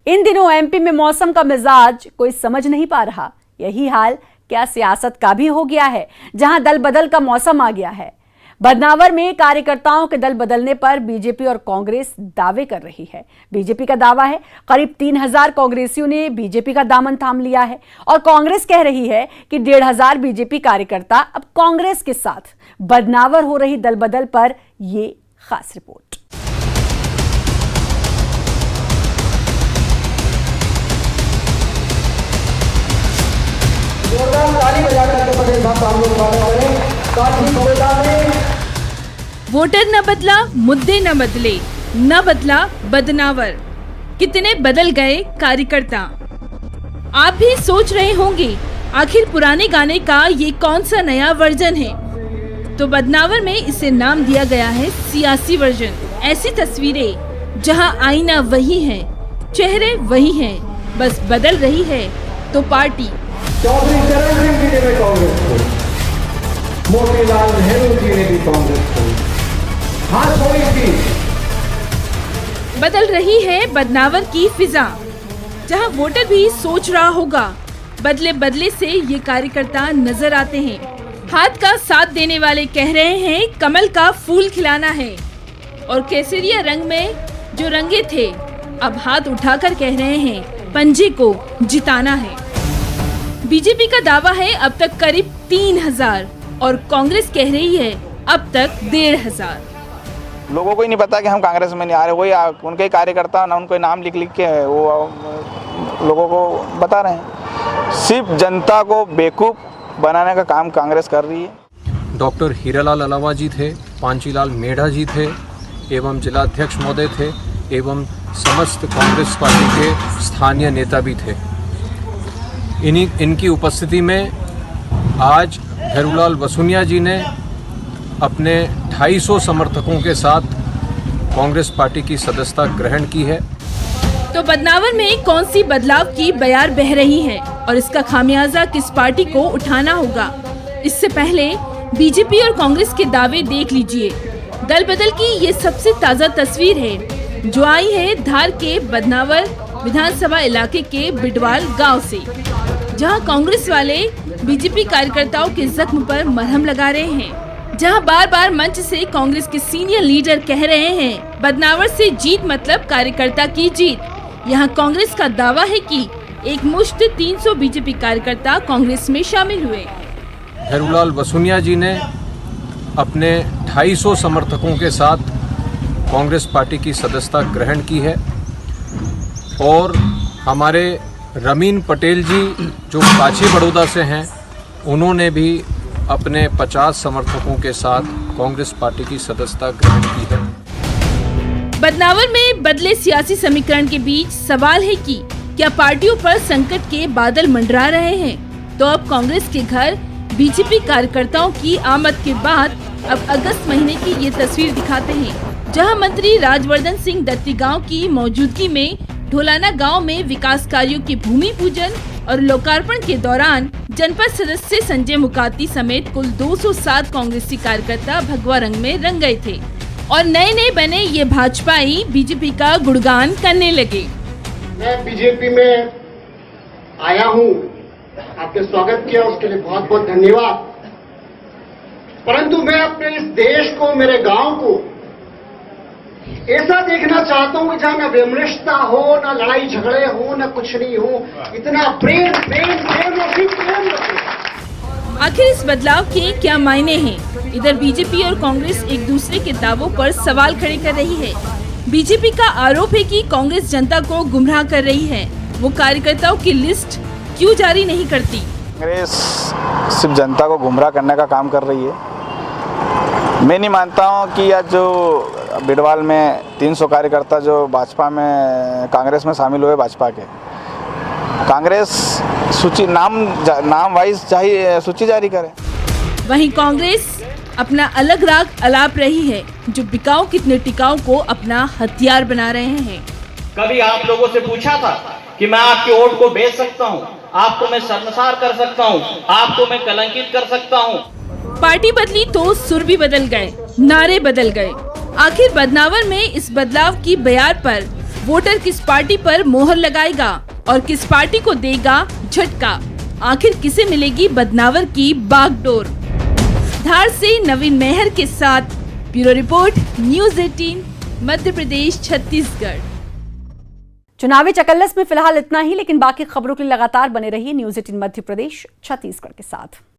इन दिनों एमपी में मौसम का मिजाज कोई समझ नहीं पा रहा। यही हाल क्या सियासत का भी हो गया है, जहां दल बदल का मौसम आ गया है। बदनावर में कार्यकर्ताओं के दल बदलने पर बीजेपी और कांग्रेस दावे कर रही है। बीजेपी का दावा है करीब 3000 कांग्रेसियों ने बीजेपी का दामन थाम लिया है और कांग्रेस कह रही है कि 1500 बीजेपी कार्यकर्ता अब कांग्रेस के साथ। बदनावर हो रही दल बदल पर ये खास रिपोर्ट। वोटर न बदला, मुद्दे न बदले, न बदला बदनावर। कितने बदल गए कार्यकर्ता। आप भी सोच रहे होंगे आखिर पुराने गाने का ये कौन सा नया वर्जन है। तो बदनावर में इसे नाम दिया गया है सियासी वर्जन। ऐसी तस्वीरें जहां आईना वही है, चेहरे वही हैं, बस बदल रही है तो पार्टी। चौधरी चरण सिंह जी ने भी कांग्रेस को, मोतीलाल नेहरू जी ने भी कांग्रेस को हाथ छोड़ी थी। बदल रही है बदनावर की फिजा, जहां वोटर भी सोच रहा होगा। बदले बदले से ये कार्यकर्ता नजर आते हैं। हाथ का साथ देने वाले कह रहे हैं कमल का फूल खिलाना है, और केसरिया रंग में जो रंगे थे अब हाथ उठाकर कह रहे हैं पंजे को जिताना है। बीजेपी का दावा है अब तक करीब 3000 और कांग्रेस कह रही है अब तक 1500। लोगों को ही नहीं पता कि हम कांग्रेस में नहीं आ रहे। वही उनके कार्यकर्ता ना उनको नाम लिख के वो लोगों को बता रहे हैं। सिर्फ जनता को बेवकूफ बनाने का काम कांग्रेस कर रही है। डॉक्टर हीरालाल अलावा जी थे, पांचीलाल मेढ़ा जी थे एवं जिलाध्यक्ष महोदय थे एवं समस्त कांग्रेस पार्टी के स्थानीय नेता भी थे। इनकी उपस्थिति में आज भैरूलाल वसुनिया जी ने अपने 250 समर्थकों के साथ कांग्रेस पार्टी की सदस्यता ग्रहण की है। तो बदनावर में कौन सी बदलाव की बयार बह रही है और इसका खामियाजा किस पार्टी को उठाना होगा। इससे पहले बीजेपी और कांग्रेस के दावे देख लीजिए। दल बदल की ये सबसे ताज़ा तस्वीर है जो आई है धार के बदनावर विधानसभा इलाके के बिडवाल गांव से, जहां कांग्रेस वाले बीजेपी कार्यकर्ताओं के जख्म पर मरहम लगा रहे हैं। जहां बार बार मंच से कांग्रेस के सीनियर लीडर कह रहे हैं बदनावर से जीत मतलब कार्यकर्ता की जीत। यहां कांग्रेस का दावा है कि एक मुश्त 300 बीजेपी कार्यकर्ता कांग्रेस में शामिल हुए। भैरूलाल वसुनिया जी ने अपने 250 समर्थकों के साथ कांग्रेस पार्टी की सदस्यता ग्रहण की है और हमारे रमीन पटेल जी जो काची बड़ौदा से हैं, उन्होंने भी अपने 50 समर्थकों के साथ कांग्रेस पार्टी की सदस्यता ग्रहण की है। बदनावर में बदले सियासी समीकरण के बीच सवाल है कि क्या पार्टियों पर संकट के बादल मंडरा रहे हैं। तो अब कांग्रेस के घर बीजेपी कार्यकर्ताओं की आमद के बाद अब अगस्त महीने की ये तस्वीर दिखाते हैं, जहां मंत्री राजवर्धन सिंह दत्तीगांव की मौजूदगी में ढोलाना गांव में विकास कार्यों के भूमि पूजन और लोकार्पण के दौरान जनपद सदस्य संजय मुकाती समेत कुल 207 कांग्रेसी कार्यकर्ता भगवा रंग में रंग गए थे और नए नए बने ये भाजपाई बीजेपी का गुणगान करने लगे। मैं बीजेपी में आया हूँ, आपने स्वागत किया उसके लिए बहुत बहुत धन्यवाद। परंतु मैं अपने इस देश को, मेरे गांव को ऐसा देखना चाहता हूँ कि जहाँ न विमृशता हो, न लड़ाई झगड़े हो, न कुछ नहीं हो, इतना प्रेम प्रेम प्रेम और फिर प्रेम। आखिर इस बदलाव के क्या मायने हैं। इधर बीजेपी और कांग्रेस एक दूसरे के दावों पर सवाल खड़े कर रही है। बीजेपी का आरोप है कि कांग्रेस जनता को गुमराह कर रही है, वो कार्यकर्ताओं की लिस्ट क्यों जारी नहीं करती। कांग्रेस सिर्फ जनता को गुमराह करने का काम कर रही है। मैं नहीं मानता हूँ कि आज जो बिडवाल में 300 कार्यकर्ता जो भाजपा में कांग्रेस में शामिल हुए, भाजपा के, कांग्रेस सूची नाम वाइज सूची जारी करे। वहीं कांग्रेस अपना अलग राग अलाप रही है, जो बिकाऊ कितने टिकाऊ को अपना हथियार बना रहे हैं। कभी आप लोगों से पूछा था कि मैं आपके वोट को बेच सकता हूँ, आपको मैं शर्मसार कर सकता हूँ, आपको मैं कलंकित कर सकता हूँ। पार्टी बदली तो सुर भी बदल गए, नारे बदल गए। आखिर बदनावर में इस बदलाव की बयार पर वोटर किस पार्टी पर मोहर लगाएगा और किस पार्टी को देगा झटका? आखिर किसे मिलेगी बदनावर की बागडोर? धार से नवीन मेहर के साथ bureau report, news 18, Madhya Pradesh, Chhattisgarh. चुनावी चकल्लस में फिलहाल इतना ही, लेकिन बाकी खबरों के लिए लगातार बने रहिए न्यूज़ 18 मध्य प्रदेश छत्तीसगढ़ के साथ।